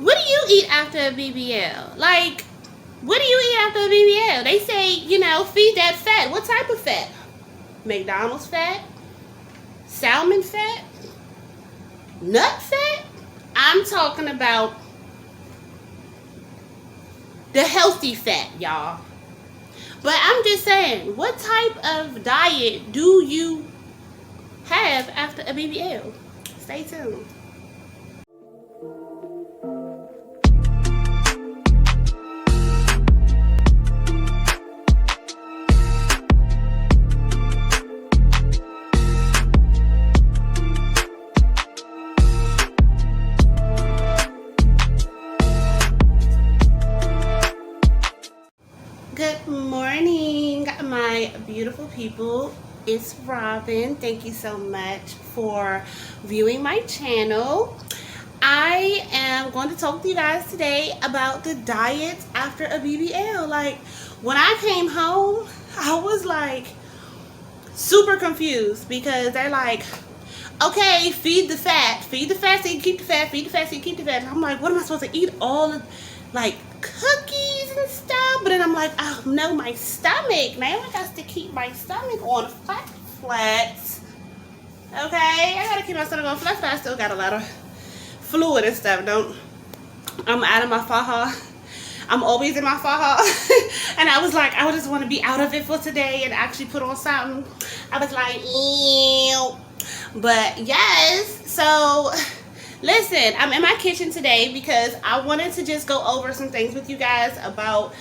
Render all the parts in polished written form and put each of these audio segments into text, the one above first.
what do you eat after a BBL? Like, what do you eat after a BBL? They say, you know, feed that fat. What type of fat? McDonald's fat? Salmon fat? Nut fat? I'm talking about the healthy fat, y'all. But I'm just saying, what type of diet do you have after a BBL? Stay tuned. Good morning, my beautiful people. It's Robin. Thank you so much for viewing my channel. I am going to talk to you guys today about the diet after a BBL. Like, when I came home, I was like super confused because they're like, okay, feed the fat so you can keep the fat, feed the fat so you keep the fat. And I'm like, what am I supposed to eat? All of, like, cookies and stuff? But then I'm like, oh no, my stomach. Now I got to keep my stomach on flat. Okay, I gotta keep my stomach on flat. I still got a lot of fluid and stuff. I'm out of my faja. I'm always in my faja. And I was like, I just want to be out of it for today and actually put on something. I was like, ew. But yes, so listen, I'm in my kitchen today because I wanted to just go over some things with you guys about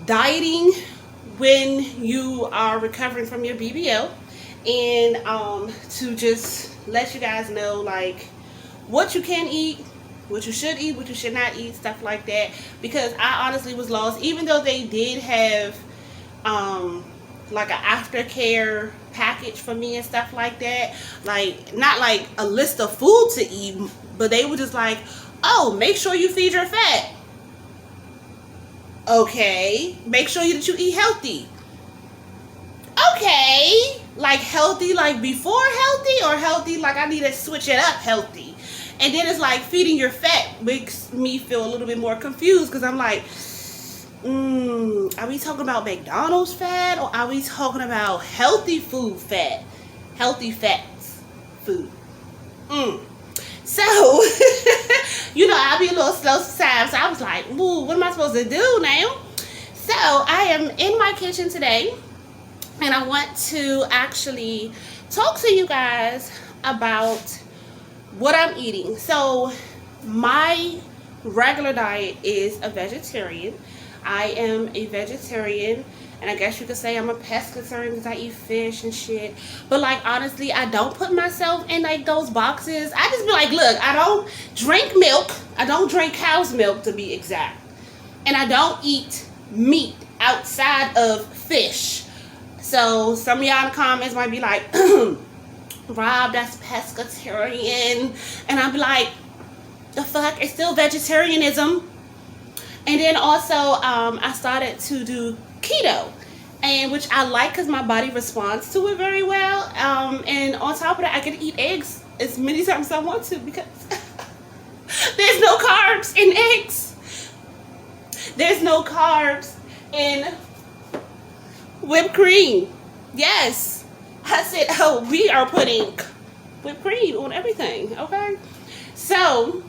dieting when you are recovering from your BBL, and to just let you guys know, like, what you can eat, what you should eat, what you should not eat, stuff like that, because I honestly was lost. Even though they did have like an aftercare package for me and stuff like that, like, not like a list of food to eat, but they were just like, oh, make sure you feed your fat. Okay, make sure that you eat healthy. Okay, like healthy like before healthy, or healthy like I need to switch it up healthy. And then it's like feeding your fat makes me feel a little bit more confused, because I'm like, are we talking about McDonald's fat, or are we talking about healthy food fat? Healthy fats food. So, you know, I'll be a little slow sometimes. So I was like, ooh, what am I supposed to do now? So I am in my kitchen today, and I want to actually talk to you guys about what I'm eating. So my regular diet is a vegetarian. I am a vegetarian, and I guess you could say I'm a pescatarian because I eat fish and shit. But like, honestly, I don't put myself in like those boxes. I just be like, look, I don't drink milk. I don't drink cow's milk, to be exact. And I don't eat meat outside of fish. So some of y'all in the comments might be like, Rob, that's pescatarian. And I'll be like, the fuck, it's still vegetarianism. And then also, I started to do keto, and which I like because my body responds to it very well. And on top of that, I can eat eggs as many times as I want to, because there's no carbs in eggs. There's no carbs in whipped cream. Yes, I said, oh, we are putting whipped cream on everything. Okay, so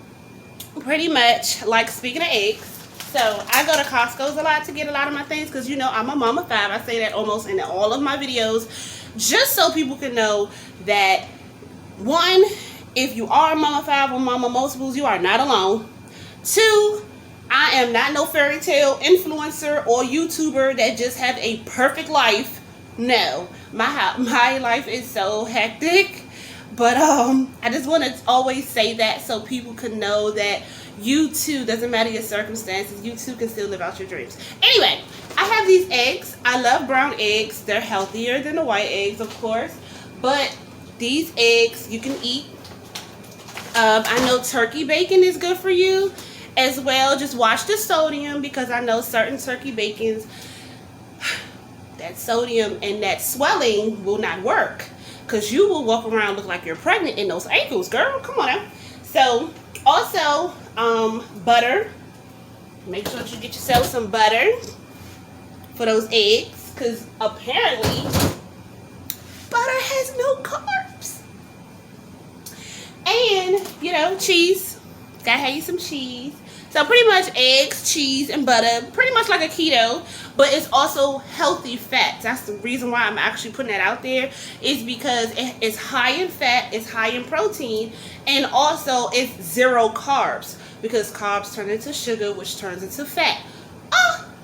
pretty much, like, speaking of eggs, so I go to Costco's a lot to get a lot of my things, because, you know, I'm a mama 5. I say that almost in all of my videos, just so people can know that, one, if you are a mama 5 or mama multiples, you are not alone. 2, I am not no fairy tale influencer or YouTuber that just have a perfect life. No, my life is so hectic. But I just want to always say that so people can know that you too, doesn't matter your circumstances, you too can still live out your dreams. Anyway, I have these eggs. I love brown eggs. They're healthier than the white eggs, of course. But these eggs you can eat. I know turkey bacon is good for you as well. Just watch the sodium, because I know certain turkey bacons, that sodium and that swelling will not work, because you will walk around look like you're pregnant in those ankles, girl. Come on now. So also, Butter. Make sure that you get yourself some butter for those eggs, because apparently butter has no carbs. And, you know, cheese. Gotta have you some cheese. So pretty much eggs, cheese, and butter. Pretty much like a keto, but it's also healthy fats. That's the reason why I'm actually putting that out there, is because it's high in fat, it's high in protein, and also it's zero carbs, because carbs turn into sugar, which turns into fat.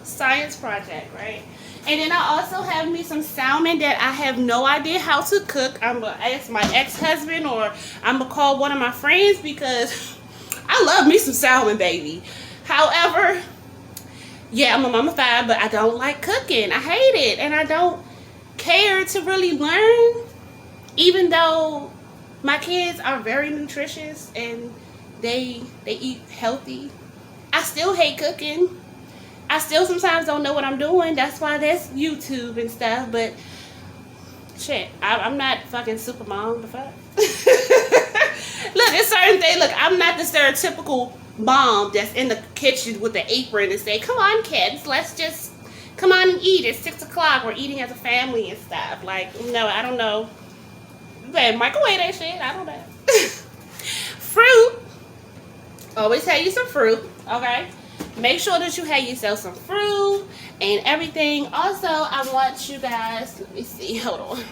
Science project, right? And then I also have me some salmon that I have no idea how to cook. I'm gonna ask my ex-husband, or I'm gonna call one of my friends, because I love me some salmon, baby. However, yeah, I'm a mama 5, but I don't like cooking. I hate it, and I don't care to really learn, even though my kids are very nutritious and they eat healthy. I still hate cooking. I still sometimes don't know what I'm doing. That's why there's YouTube and stuff, but shit, I'm not fucking super mom, the fuck. Look, it's certain things. Look, I'm not the stereotypical mom that's in the kitchen with the apron and say, come on, kids, let's just come on and eat. It's 6 o'clock. We're eating as a family and stuff. Like, no, I don't know. You better microwave that shit. I don't know. Fruit. Always have you some fruit, okay? Make sure that you have yourself some fruit and everything. Also, I want you guys, let me see, hold on.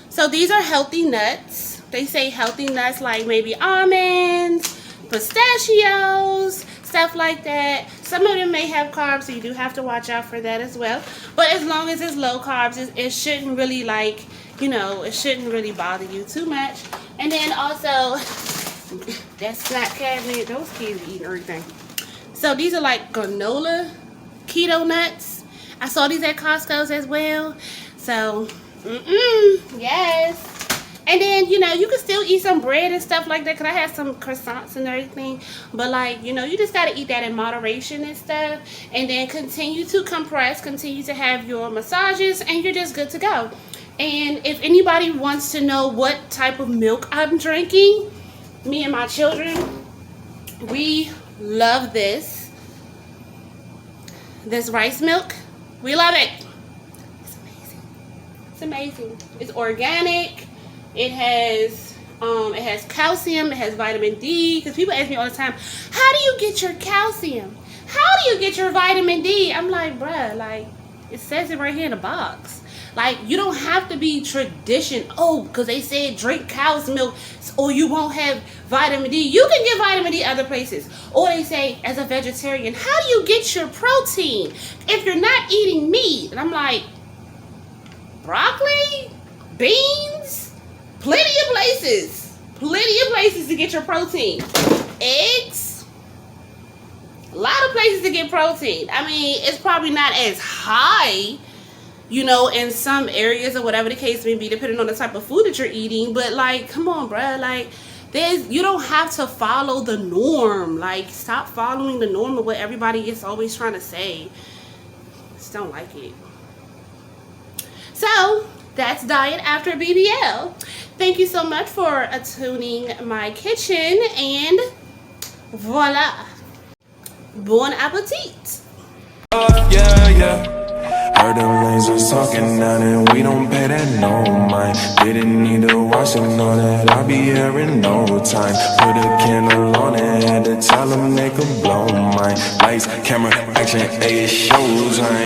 So these are healthy nuts. They say healthy nuts like maybe almonds, pistachios, stuff like that. Some of them may have carbs, so you do have to watch out for that as well. But as long as it's low carbs, it shouldn't really, like, you know, it shouldn't really bother you too much. And then also, that snack cabinet, those kids eating everything. So these are like granola keto nuts. I saw these at Costco's as well. So, yes. And then, you know, you can still eat some bread and stuff like that, because I have some croissants and everything. But, like, you know, you just got to eat that in moderation and stuff. And then continue to compress, continue to have your massages, and you're just good to go. And if anybody wants to know what type of milk I'm drinking, me and my children, we love this rice milk. We love it. It's amazing. It's amazing. It's organic. It has calcium. It has vitamin D. Because people ask me all the time, how do you get your calcium? How do you get your vitamin D? I'm like, bruh, like, it says it right here in the box. Like, you don't have to be because they said drink cow's milk or you won't have vitamin D. You can get vitamin D other places. Or they say, as a vegetarian, how do you get your protein if you're not eating meat? And I'm like, broccoli, beans, plenty of places to get your protein. Eggs, a lot of places to get protein. I mean, it's probably not as high, you know, in some areas or whatever the case may be, depending on the type of food that you're eating. But, like, come on, bruh. Like, you don't have to follow the norm. Like, stop following the norm of what everybody is always trying to say. Just don't like it. So, that's Diet After BBL. Thank you so much for tuning my kitchen. And voila. Bon appetit. Yeah. Heard them lanes was talking down and we don't pay that no mind. Didn't need to watch them know that I'll be here in no time. Put a candle on it, had to tell them they could blow mine. Lights, camera, action, it shows.